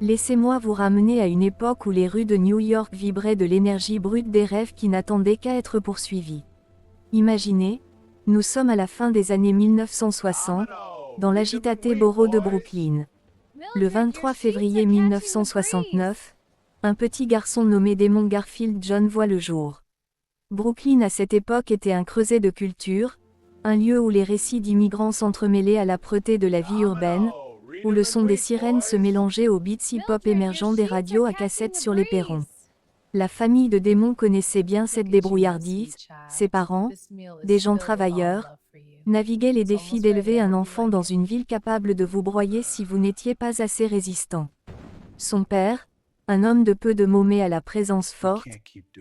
Laissez-moi vous ramener à une époque où les rues de New York vibraient de l'énergie brute des rêves qui n'attendaient qu'à être poursuivis. Imaginez, nous sommes à la fin des années 1960, dans l'agitaté borough de Brooklyn. Le 23 février 1969, un petit garçon nommé Damon Garfield John voit le jour. Brooklyn à cette époque était un creuset de culture, un lieu où les récits d'immigrants s'entremêlaient à l'âpreté de la vie urbaine, où le son des sirènes se mélangeait aux beats hip-hop émergents des radios à cassette sur les perrons. La famille de Damon connaissait bien cette débrouillardise, ses parents, des gens travailleurs, naviguaient les défis d'élever un enfant dans une ville capable de vous broyer si vous n'étiez pas assez résistant. Son père, un homme de peu de mots mais à la présence forte,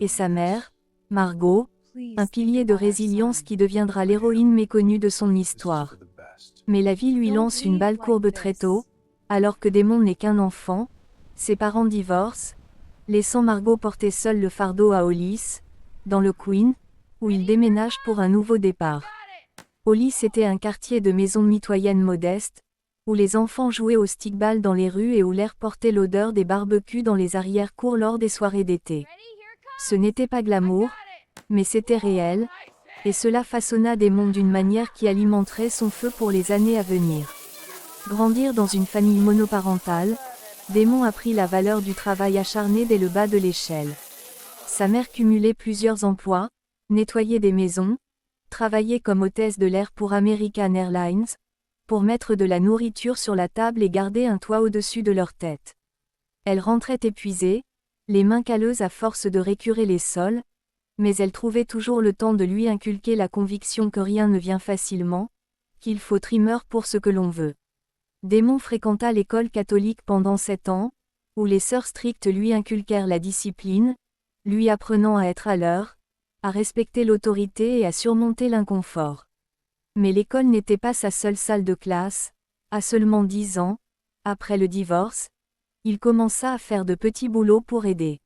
et sa mère, Margot, un pilier de résilience qui deviendra l'héroïne méconnue de son histoire. Mais la vie lui lance une balle courbe très tôt, alors que Damon n'est qu'un enfant, ses parents divorcent, laissant Margot porter seule le fardeau à Hollis, dans le Queens, où il déménage pour un nouveau départ. Hollis était un quartier de maisons mitoyennes modestes, où les enfants jouaient au stickball dans les rues et où l'air portait l'odeur des barbecues dans les arrière-cours lors des soirées d'été. Ce n'était pas glamour, mais c'était réel, et cela façonna Damon d'une manière qui alimenterait son feu pour les années à venir. Grandir dans une famille monoparentale, Damon apprit la valeur du travail acharné dès le bas de l'échelle. Sa mère cumulait plusieurs emplois, nettoyait des maisons, travaillait comme hôtesse de l'air pour American Airlines, pour mettre de la nourriture sur la table et garder un toit au-dessus de leur tête. Elle rentrait épuisée, les mains calleuses à force de récurer les sols, mais elle trouvait toujours le temps de lui inculquer la conviction que rien ne vient facilement, qu'il faut trimmer pour ce que l'on veut. Damon fréquenta l'école catholique pendant 7 ans, où les sœurs strictes lui inculquèrent la discipline, lui apprenant à être à l'heure, à respecter l'autorité et à surmonter l'inconfort. Mais l'école n'était pas sa seule salle de classe. À seulement 10 ans, après le divorce, il commença à faire de petits boulots pour aider.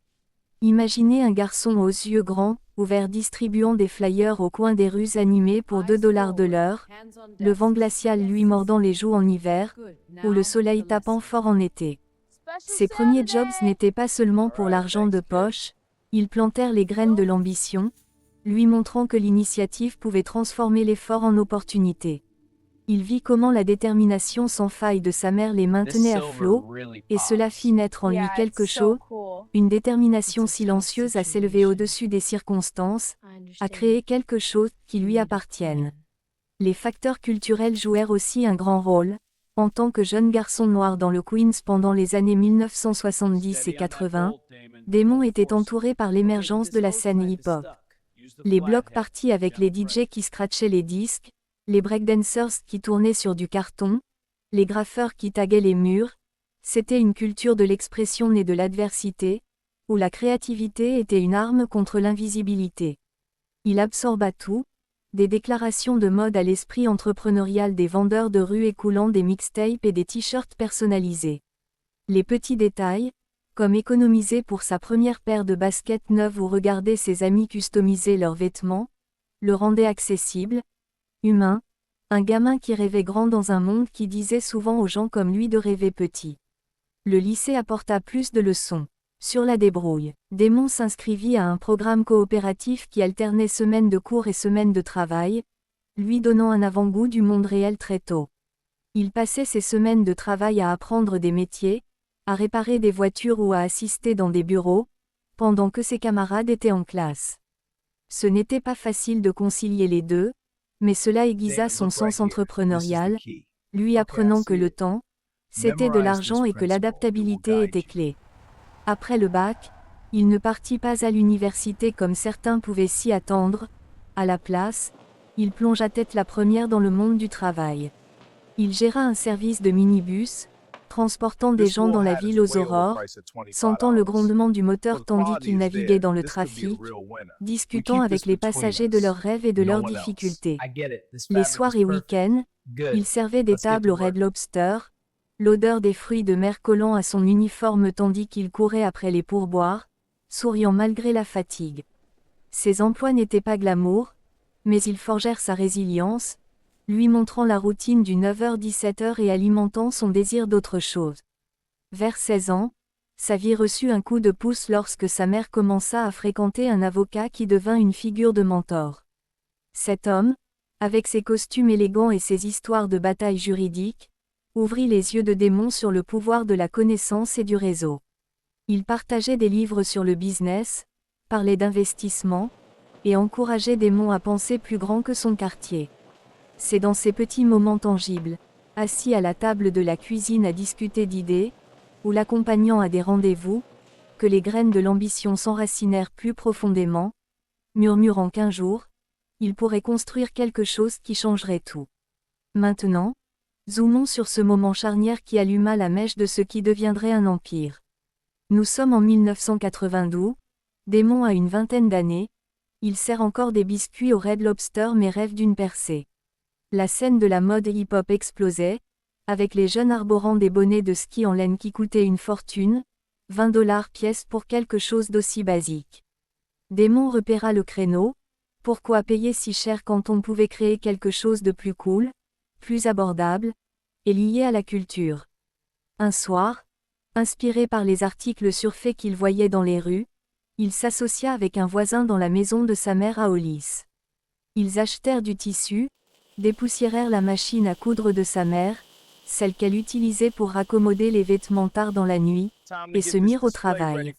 Imaginez un garçon aux yeux grands, ouverts distribuant des flyers au coin des rues animées pour 2 $ de l'heure, le vent glacial lui mordant les joues en hiver, ou le soleil tapant fort en été. Ses premiers jobs n'étaient pas seulement pour l'argent de poche, ils plantèrent les graines de l'ambition, lui montrant que l'initiative pouvait transformer l'effort en opportunité. Il vit comment la détermination sans faille de sa mère les maintenait à flot, et cela fit naître en lui quelque chose, une détermination silencieuse à s'élever au-dessus des circonstances, à créer quelque chose qui lui appartienne. Les facteurs culturels jouèrent aussi un grand rôle. En tant que jeune garçon noir dans le Queens pendant les années 1970 et 80, Damon était entouré par l'émergence de la scène hip-hop. Les block parties avec les DJ qui scratchaient les disques, les breakdancers qui tournaient sur du carton, les graffeurs qui taguaient les murs, c'était une culture de l'expression née de l'adversité, où la créativité était une arme contre l'invisibilité. Il absorba tout, des déclarations de mode à l'esprit entrepreneurial des vendeurs de rue écoulant des mixtapes et des t-shirts personnalisés. Les petits détails, comme économiser pour sa première paire de baskets neuves ou regarder ses amis customiser leurs vêtements, le rendaient accessible, humain, un gamin qui rêvait grand dans un monde qui disait souvent aux gens comme lui de rêver petit. Le lycée apporta plus de leçons. Sur la débrouille, Damon s'inscrivit à un programme coopératif qui alternait semaines de cours et semaines de travail, lui donnant un avant-goût du monde réel très tôt. Il passait ses semaines de travail à apprendre des métiers, à réparer des voitures ou à assister dans des bureaux, pendant que ses camarades étaient en classe. Ce n'était pas facile de concilier les deux, mais cela aiguisa son sens entrepreneurial, lui apprenant que le temps, c'était de l'argent et que l'adaptabilité était clé. Après le bac, il ne partit pas à l'université comme certains pouvaient s'y attendre. À la place, il plongea tête la première dans le monde du travail. Il géra un service de minibus, transportant des gens dans la ville aux aurores, sentant le grondement du moteur tandis qu'il naviguait dans le trafic, discutant avec les passagers de leurs rêves et de leurs difficultés. Les soirs et week-ends, il servait des tables au Red Lobster, l'odeur des fruits de mer collant à son uniforme tandis qu'il courait après les pourboires, souriant malgré la fatigue. Ses emplois n'étaient pas glamour, mais ils forgèrent sa résilience, lui montrant la routine du 9h-17h et alimentant son désir d'autre chose. Vers 16 ans, sa vie reçut un coup de pouce lorsque sa mère commença à fréquenter un avocat qui devint une figure de mentor. Cet homme, avec ses costumes élégants et ses histoires de bataille juridiques, ouvrit les yeux de Damon sur le pouvoir de la connaissance et du réseau. Il partageait des livres sur le business, parlait d'investissement, et encourageait Damon à penser plus grand que son quartier. C'est dans ces petits moments tangibles, assis à la table de la cuisine à discuter d'idées, ou l'accompagnant à des rendez-vous, que les graines de l'ambition s'enracinèrent plus profondément, murmurant qu'un jour, il pourrait construire quelque chose qui changerait tout. Maintenant, zoomons sur ce moment charnière qui alluma la mèche de ce qui deviendrait un empire. Nous sommes en 1992, Damon a une vingtaine d'années, il sert encore des biscuits au Red Lobster mais rêve d'une percée. La scène de la mode hip-hop explosait, avec les jeunes arborant des bonnets de ski en laine qui coûtaient une fortune, 20$ pièce pour quelque chose d'aussi basique. Damon repéra le créneau, pourquoi payer si cher quand on pouvait créer quelque chose de plus cool, plus abordable, et lié à la culture. Un soir, inspiré par les articles surfaits qu'il voyait dans les rues, il s'associa avec un voisin dans la maison de sa mère à Hollis. Ils achetèrent du tissu, dépoussiérèrent la machine à coudre de sa mère, celle qu'elle utilisait pour raccommoder les vêtements tard dans la nuit, et se mirent au travail.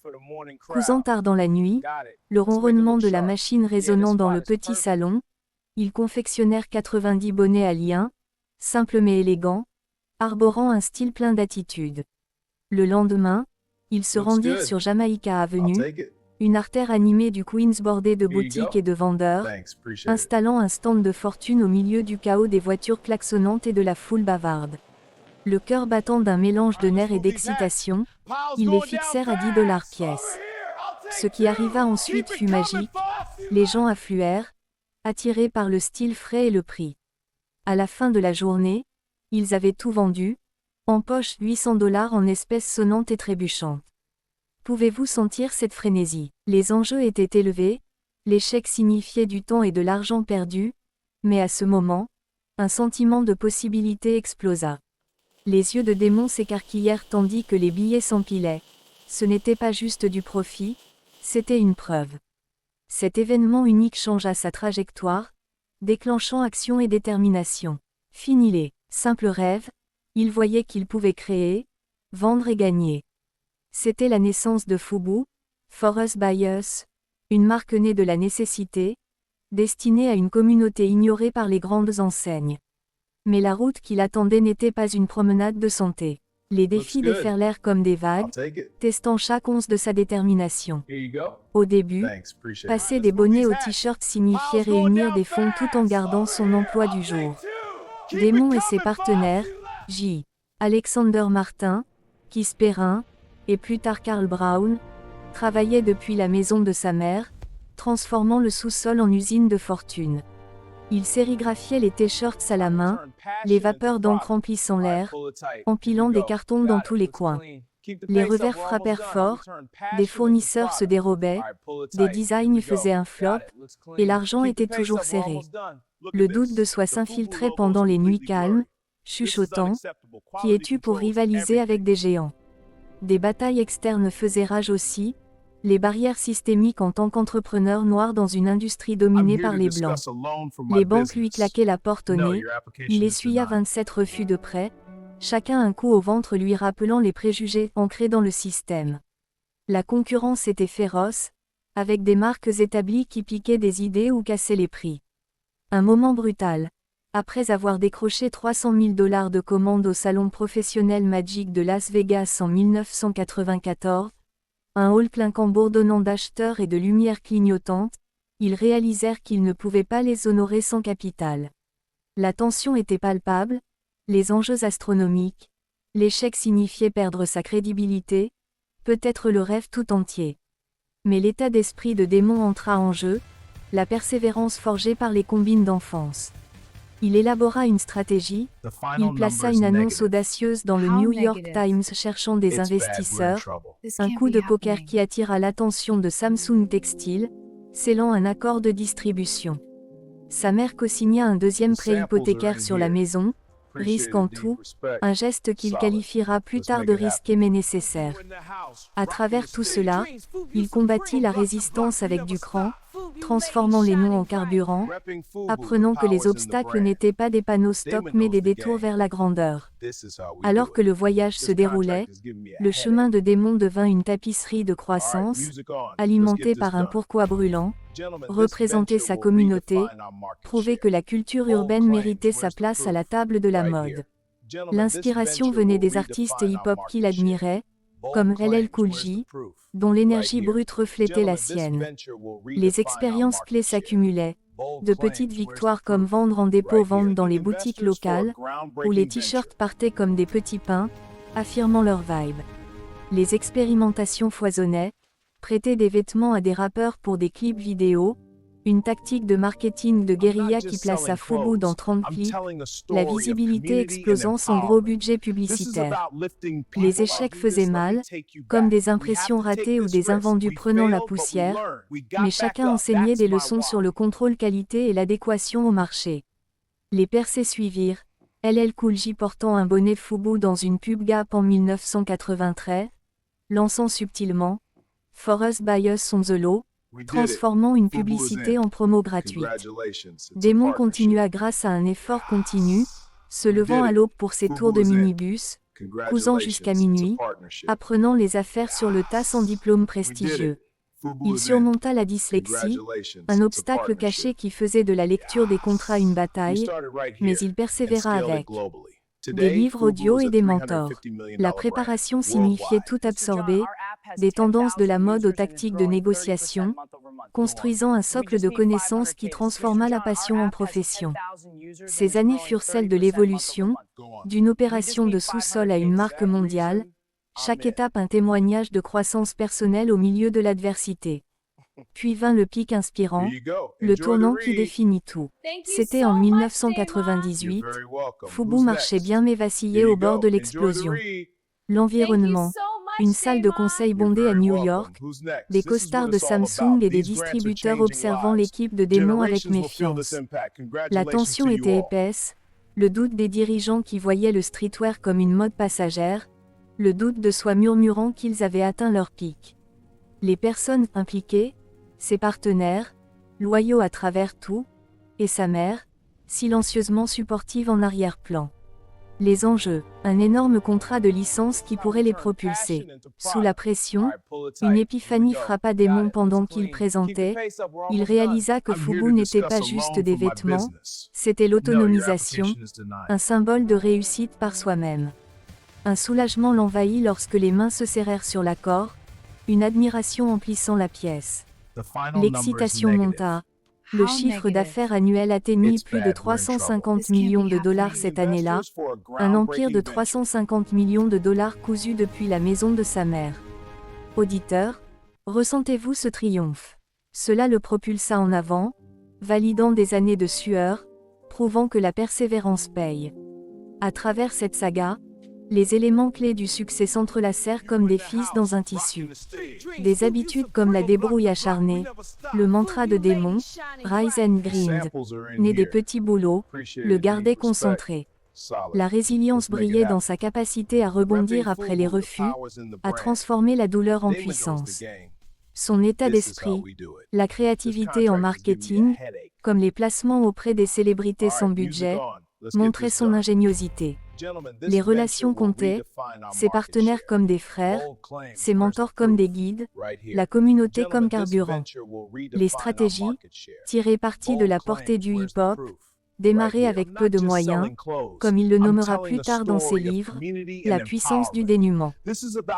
Cousant tard dans la nuit, le ronronnement de la machine résonnant dans le petit salon, ils confectionnèrent 90 bonnets à liens, simples mais élégants, arborant un style plein d'attitude. Le lendemain, ils se rendirent sur Jamaica Avenue, une artère animée du Queens bordée de boutiques et de vendeurs, installant un stand de fortune au milieu du chaos des voitures klaxonnantes et de la foule bavarde. Le cœur battant d'un mélange de nerfs et d'excitation, ils les fixèrent à 10$ pièce. Ce qui arriva ensuite fut magique, les gens affluèrent, attirés par le style frais et le prix. À la fin de la journée, ils avaient tout vendu, empoche 800$ en espèces sonnantes et trébuchantes. Pouvez-vous sentir cette frénésie? Les enjeux étaient élevés, l'échec signifiait du temps et de l'argent perdus, mais à ce moment, un sentiment de possibilité explosa. Les yeux de Damon s'écarquillèrent tandis que les billets s'empilaient. Ce n'était pas juste du profit, c'était une preuve. Cet événement unique changea sa trajectoire, déclenchant action et détermination. Fini les simples rêves, il voyait qu'il pouvait créer, vendre et gagner. C'était la naissance de Fubu, For Us by Us, une marque née de la nécessité, destinée à une communauté ignorée par les grandes enseignes. Mais la route qui l'attendait n'était pas une promenade de santé. Les défis déferlèrent comme des vagues, testant chaque once de sa détermination. Au début, passer des bonnets aux t-shirts signifiait réunir des fonds tout en gardant son emploi du jour. Damon et ses partenaires, J. Alexander Martin, Keith Perrin, et plus tard Carl Brown, travaillaient depuis la maison de sa mère, transformant le sous-sol en usine de fortune. Ils sérigraphiaient les t-shirts à la main, les vapeurs d'encre emplissant l'air, empilant des cartons dans tous les coins. Les revers frappèrent fort, des fournisseurs se dérobaient, des designs faisaient un flop, et l'argent était toujours serré. Le doute de soi s'infiltrait pendant les nuits calmes, chuchotant « Qui es-tu pour rivaliser avec des géants ?» Des batailles externes faisaient rage aussi, les barrières systémiques en tant qu'entrepreneur noir dans une industrie dominée par les Blancs. Les banques lui claquaient la porte au nez, il essuya 27 refus de prêt, chacun un coup au ventre lui rappelant les préjugés ancrés dans le système. La concurrence était féroce, avec des marques établies qui piquaient des idées ou cassaient les prix. Un moment brutal. Après avoir décroché 300 000 $ de commande au salon professionnel Magic de Las Vegas en 1994, un hall clinquant bourdonnant d'acheteurs et de lumières clignotantes, ils réalisèrent qu'ils ne pouvaient pas les honorer sans capital. La tension était palpable, les enjeux astronomiques, l'échec signifiait perdre sa crédibilité, peut-être le rêve tout entier. Mais l'état d'esprit de Damon entra en jeu, la persévérance forgée par les combines d'enfance. Il élabora une stratégie, il plaça une annonce audacieuse dans le New York Times cherchant des investisseurs, un coup de poker qui attira l'attention de Samsung Textile, scellant un accord de distribution. Sa mère co-signa un deuxième prêt hypothécaire sur la maison, risquant tout, un geste qu'il qualifiera plus tard de risqué mais nécessaire. À travers tout cela, il combattit la résistance avec du cran, transformant les noms en carburant, apprenant que les obstacles n'étaient pas des panneaux stop mais des détours vers la grandeur. Alors que le voyage se déroulait, le chemin de Démon devint une tapisserie de croissance, alimentée par un pourquoi brûlant, représenter sa communauté, prouver que la culture urbaine méritait sa place à la table de la mode. L'inspiration venait des artistes hip-hop qu'il admirait, comme LL Cool J, dont l'énergie brute reflétait la sienne. Les expériences clés s'accumulaient, de petites victoires comme vendre en dépôt-vente dans les boutiques locales, où les t-shirts partaient comme des petits pains, affirmant leur vibe. Les expérimentations foisonnaient, prêter des vêtements à des rappeurs pour des clips vidéo, une tactique de marketing de guérilla qui plaça Fubu dans 30 clips, la visibilité explosant son gros budget publicitaire. Les échecs faisaient mal, comme des impressions ratées ou des invendus prenant la poussière, mais chacun enseignait des leçons sur le contrôle qualité et l'adéquation au marché. Les percées suivirent, LL Cool J portant un bonnet Fubu dans une pub Gap en 1993, lançant subtilement « For Us By Us on the Low », transformant une publicité en promo gratuite. Démon continua grâce à un effort continu, se levant à l'aube pour ses tours de minibus, cousant jusqu'à minuit, apprenant les affaires sur le tas sans diplôme prestigieux. Il surmonta la dyslexie, un obstacle caché qui faisait de la lecture des contrats une bataille, mais il persévéra avec des livres audio et des mentors. La préparation signifiait tout absorber, des tendances de la mode aux tactiques de négociation, construisant un socle de connaissances qui transforma la passion en profession. Ces années furent celles de l'évolution, d'une opération de sous-sol à une marque mondiale, chaque étape un témoignage de croissance personnelle au milieu de l'adversité. Puis vint le pic inspirant, le tournant qui définit tout. C'était en 1998, Fubu marchait bien mais vacillait au bord de l'explosion. L'environnement, une salle de conseil bondée à New York, des costards de Samsung et des distributeurs observant l'équipe de Démon avec méfiance. La tension était épaisse, le doute des dirigeants qui voyaient le streetwear comme une mode passagère, le doute de soi murmurant qu'ils avaient atteint leur pic. Les personnes impliquées, ses partenaires, loyaux à travers tout, et sa mère, silencieusement supportive en arrière-plan. Les enjeux, un énorme contrat de licence qui pourrait les propulser. Sous la pression, une épiphanie frappa Démon pendant qu'il présentait, il réalisa que Fubu n'était pas juste des vêtements, c'était l'autonomisation, un symbole de réussite par soi-même. Un soulagement l'envahit lorsque les mains se serrèrent sur l'accord, une admiration emplissant la pièce. L'excitation monta. Le chiffre d'affaires annuel atteignit plus de 350 millions de dollars cette année-là, un empire de 350 millions de dollars cousus depuis la maison de sa mère. Auditeur, ressentez-vous ce triomphe? Cela le propulsa en avant, validant des années de sueur, prouvant que la persévérance paye. À travers cette saga, les éléments clés du succès s'entrelacèrent comme des fils dans un tissu. Des habitudes comme la débrouille acharnée, le mantra de Démon, Rise and Grind, né des petits boulots, le gardaient concentré. La résilience brillait dans sa capacité à rebondir après les refus, à transformer la douleur en puissance. Son état d'esprit, la créativité en marketing, comme les placements auprès des célébrités sans budget, montraient son ingéniosité. Les relations comptaient, ses partenaires comme des frères, ses mentors comme des guides, la communauté comme carburant. Les stratégies, tirer parti de la portée du hip-hop, démarrer avec peu de moyens, comme il le nommera plus tard dans ses livres, la puissance du dénuement.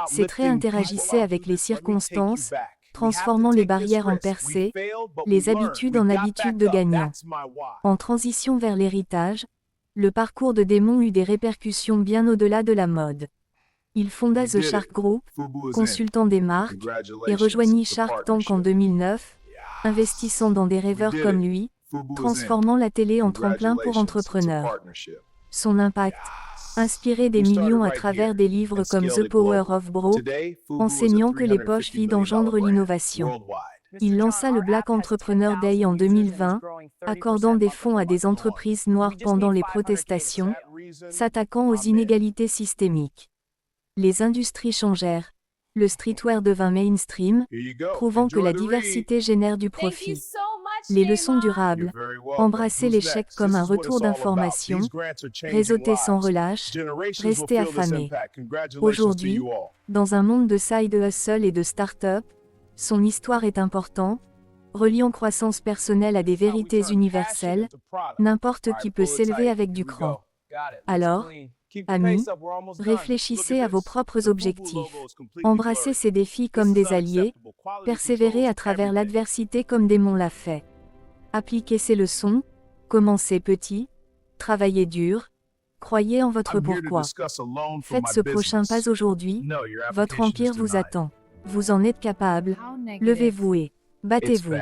Ces traits interagissaient avec les circonstances, transformant les barrières en percées, les habitudes en habitudes de gagnant. En transition vers l'héritage, le parcours de Démon eut des répercussions bien au-delà de la mode. Il fonda The Shark Group, consultant des marques, et rejoignit Shark Tank en 2009, investissant dans des rêveurs comme lui, transformant la télé en tremplin pour entrepreneurs. Son impact, inspiré des millions à travers des livres comme The Power of Broke, enseignant que les poches vides engendrent l'innovation. Il lança le Black Entrepreneur Day en 2020, accordant des fonds à des entreprises noires pendant les protestations, s'attaquant aux inégalités systémiques. Les industries changèrent. Le streetwear devint mainstream, prouvant que la diversité génère du profit. Les leçons durables. Embrasser l'échec comme un retour d'information, réseauter sans relâche, rester affamé. Aujourd'hui, dans un monde de side hustle et de start-up, son histoire est importante, reliant croissance personnelle à des vérités universelles, n'importe qui peut s'élever avec du cran. Alors, amis, réfléchissez à vos propres objectifs. Embrassez ces défis comme des alliés, persévérez à travers l'adversité comme Démon l'a fait. Appliquez ces leçons, commencez petit, travaillez dur, croyez en votre pourquoi. Faites ce prochain pas aujourd'hui, votre empire vous attend. Vous en êtes capable, levez-vous et battez-vous.